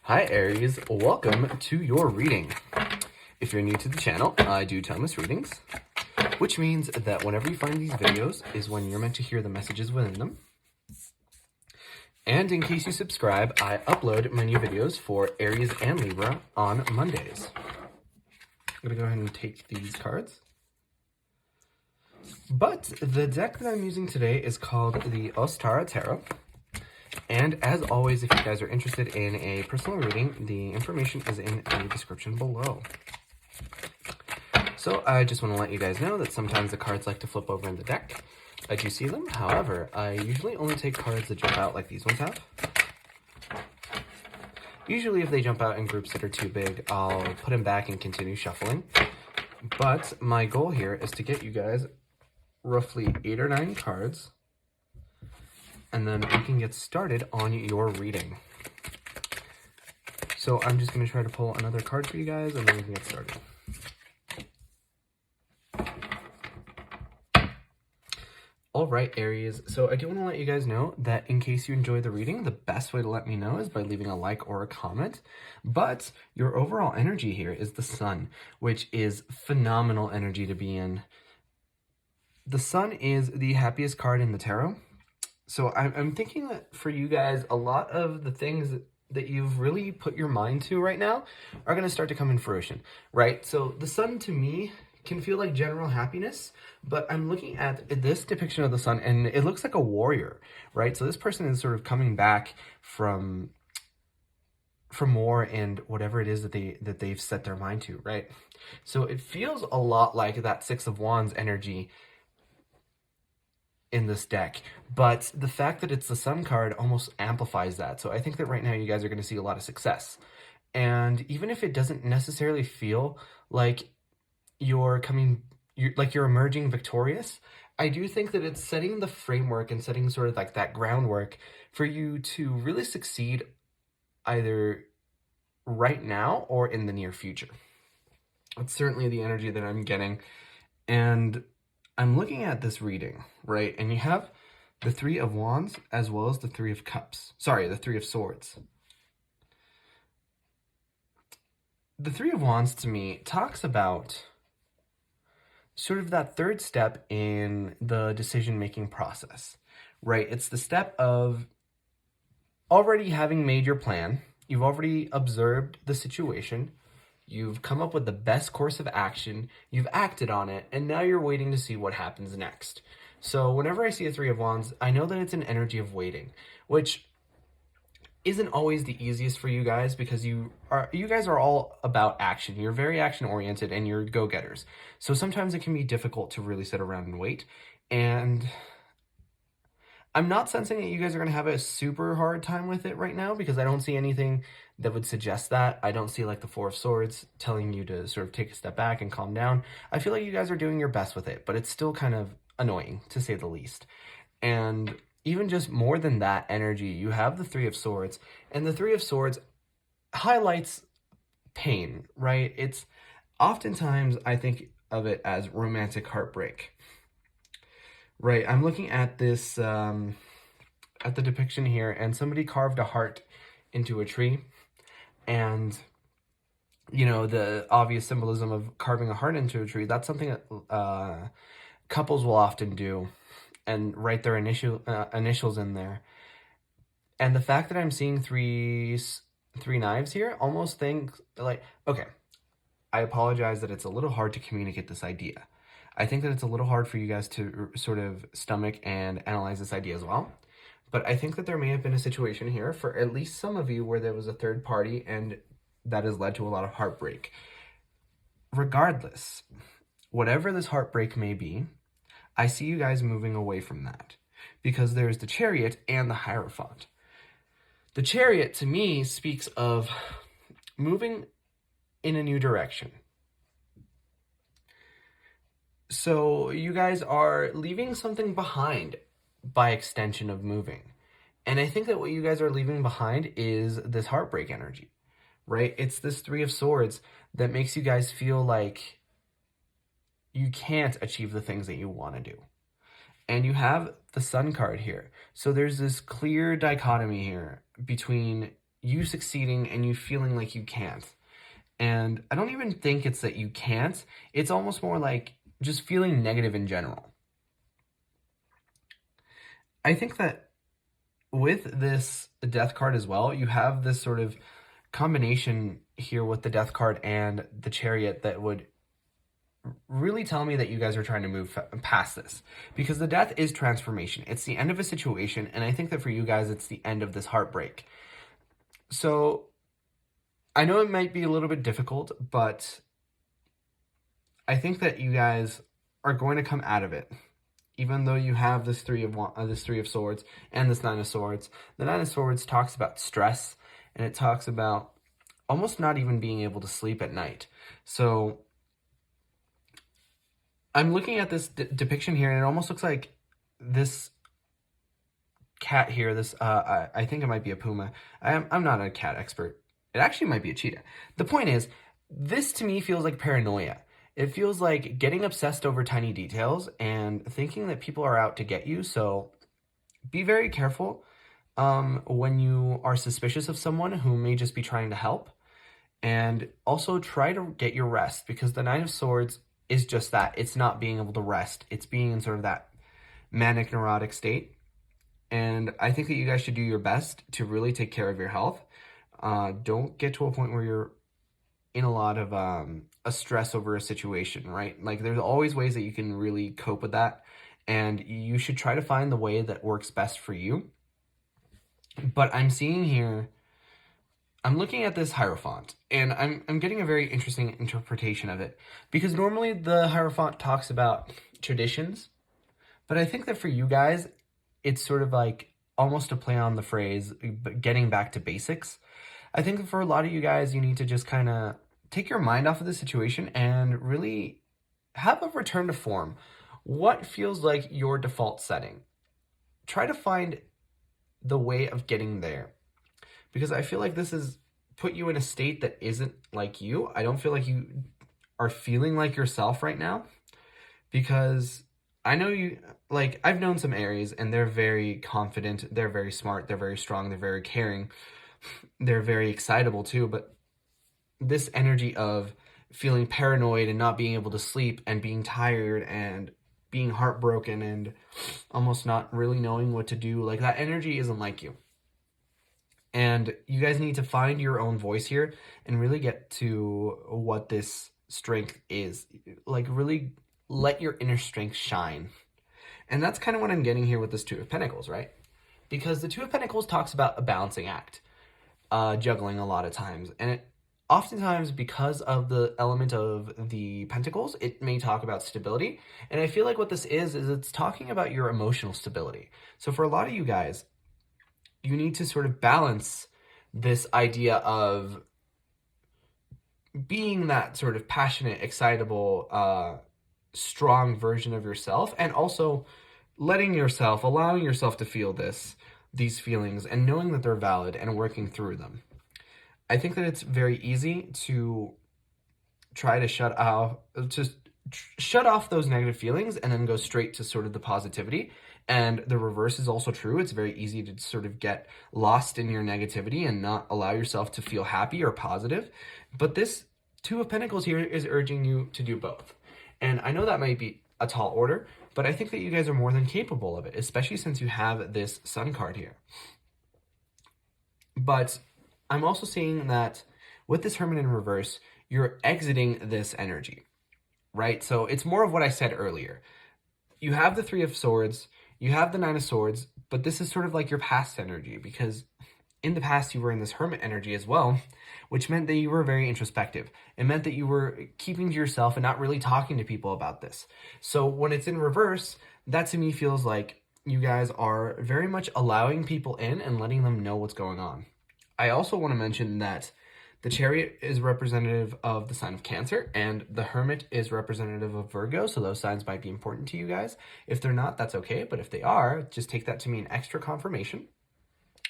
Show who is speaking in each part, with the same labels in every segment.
Speaker 1: Hi Aries, welcome to your reading. If you're new to the channel, I do timeless readings, which means that whenever you find these videos is when you're meant to hear the messages within them. And in case you subscribe, I upload my new videos for Aries and Libra on Mondays. I'm going to go ahead and take these cards. But the deck that I'm using today is called the Ostara Tarot. And as always, if you guys are interested in a personal reading, the information is in the description below. So I just want to let you guys know that sometimes the cards like to flip over in the deck. I do see them. However, I usually only take cards that jump out like these ones have. Usually if they jump out in groups that are too big, I'll put them back and continue shuffling. But my goal here is to get you guys roughly 8 or 9 cards, and then we can get started on your reading. So I'm just going to try to pull another card for you guys, and then we can get started. All right, Aries. So I do want to let you guys know that in case you enjoy the reading, the best way to let me know is by leaving a like or a comment. But your overall energy here is the Sun, which is phenomenal energy to be in. The Sun is the happiest card in the tarot. So I'm thinking that for you guys, a lot of the things that you've really put your mind to right now are going to start to come in fruition, right? So the Sun to me can feel like general happiness, but I'm looking at this depiction of the Sun and it looks like a warrior, right? So this person is sort of coming back from war and whatever it is that they've set their mind to, right? So it feels a lot like that Six of Wands energy in this deck, but the fact that it's the Sun card almost amplifies that. So I think that right now you guys are going to see a lot of success. And even if it doesn't necessarily feel like you're emerging victorious, I do think that it's setting the framework and setting sort of like that groundwork for you to really succeed either right now or in the near future. That's certainly the energy that I'm getting. And I'm looking at this reading, right? And you have the Three of Wands as well as the Three of Cups. Sorry, the Three of Swords. The Three of Wands to me talks about sort of that third step in the decision-making process, right? It's the step of already having made your plan. You've already observed the situation. You've come up with the best course of action, you've acted on it, and now you're waiting to see what happens next. So whenever I see a Three of Wands, I know that it's an energy of waiting, which isn't always the easiest for you guys because you guys are all about action. You're very action-oriented and you're go-getters. So sometimes it can be difficult to really sit around and wait. And I'm not sensing that you guys are going to have a super hard time with it right now because I don't see anything that would suggest that. I don't see like the Four of Swords telling you to sort of take a step back and calm down. I feel like you guys are doing your best with it, but it's still kind of annoying to say the least. And even just more than that energy, you have the Three of Swords, and the Three of Swords highlights pain, right? It's oftentimes, I think of it as romantic heartbreak. Right, I'm looking at this, at the depiction here, and somebody carved a heart into a tree. And, you know, the obvious symbolism of carving a heart into a tree, that's something that couples will often do and write their initials in there. And the fact that I'm seeing three knives here almost thinks like, okay, I apologize that it's a little hard to communicate this idea. I think that it's a little hard for you guys to sort of stomach and analyze this idea as well. But I think that there may have been a situation here for at least some of you where there was a third party and that has led to a lot of heartbreak. Regardless, whatever this heartbreak may be, I see you guys moving away from that because there's the Chariot and the Hierophant. The Chariot to me speaks of moving in a new direction. So you guys are leaving something behind by extension of moving. And I think that what you guys are leaving behind is this heartbreak energy, right? It's this Three of Swords that makes you guys feel like you can't achieve the things that you want to do. And you have the Sun card here. So there's this clear dichotomy here between you succeeding and you feeling like you can't. And I don't even think it's that you can't. It's almost more like just feeling negative in general. I think that with this death card as well, you have this sort of combination here with the death card and the chariot that would really tell me that you guys are trying to move past this, because the death is transformation. It's the end of a situation, and I think that for you guys, it's the end of this heartbreak. So I know it might be a little bit difficult, but I think that you guys are going to come out of it. Even though you have this three of swords and this 9 of swords, the 9 of swords talks about stress, and it talks about almost not even being able to sleep at night. So I'm looking at this depiction here, and it almost looks like this cat here. This I think it might be a puma. I'm not a cat expert. It actually might be a cheetah. The point is, this to me feels like paranoia. It feels like getting obsessed over tiny details and thinking that people are out to get you. So be very careful when you are suspicious of someone who may just be trying to help. And also try to get your rest, because the 9 of swords is just that. It's not being able to rest. It's being in sort of that manic, neurotic state. And I think that you guys should do your best to really take care of your health. Don't get to a point where you're in a lot of a stress over a situation, right? Like, there's always ways that you can really cope with that, and you should try to find the way that works best for you. But I'm seeing here, I'm looking at this Hierophant, and I'm getting a very interesting interpretation of it, because normally the Hierophant talks about traditions, but I think that for you guys, it's sort of like almost a play on the phrase, getting back to basics. I think that for a lot of you guys, you need to just kind of take your mind off of the situation and really have a return to form. What feels like your default setting? Try to find the way of getting there, because I feel like this has put you in a state that isn't like you. I don't feel like you are feeling like yourself right now, because I know you, like, I've known some Aries, and they're very confident, they're very smart, they're very strong, they're very caring, they're very excitable too, but this energy of feeling paranoid and not being able to sleep and being tired and being heartbroken and almost not really knowing what to do, like, that energy isn't like you. And you guys need to find your own voice here and really get to what this strength is. Like, really let your inner strength shine. And that's kind of what I'm getting here with this 2 of Pentacles, right? Because the 2 of Pentacles talks about a balancing act, juggling a lot of times. And it oftentimes, because of the element of the Pentacles, it may talk about stability. And I feel like what this is it's talking about your emotional stability. So for a lot of you guys, you need to sort of balance this idea of being that sort of passionate, excitable, strong version of yourself, and also allowing yourself to feel these feelings and knowing that they're valid and working through them. I think that it's very easy to try to shut off those negative feelings and then go straight to sort of the positivity. And the reverse is also true. It's very easy to sort of get lost in your negativity and not allow yourself to feel happy or positive. But this 2 of Pentacles here is urging you to do both. And I know that might be a tall order, but I think that you guys are more than capable of it, especially since you have this Sun card here. But I'm also seeing that with this Hermit in reverse, you're exiting this energy, right? So it's more of what I said earlier. You have the 3 of Swords, you have the 9 of Swords, but this is sort of like your past energy, because in the past you were in this Hermit energy as well, which meant that you were very introspective. It meant that you were keeping to yourself and not really talking to people about this. So when it's in reverse, that to me feels like you guys are very much allowing people in and letting them know what's going on. I also want to mention that the Chariot is representative of the sign of Cancer, and the Hermit is representative of Virgo, so those signs might be important to you guys. If they're not, that's okay, but if they are, just take that to mean extra confirmation.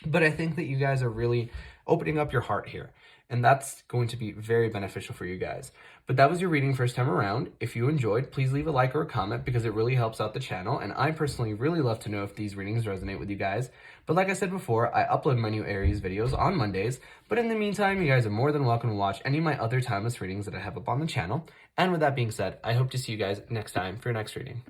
Speaker 1: But I think that you guys are really opening up your heart here. And that's going to be very beneficial for you guys. But that was your reading first time around. If you enjoyed, please leave a like or a comment because it really helps out the channel. And I personally really love to know if these readings resonate with you guys. But like I said before, I upload my new Aries videos on Mondays. But in the meantime, you guys are more than welcome to watch any of my other timeless readings that I have up on the channel. And with that being said, I hope to see you guys next time for your next reading.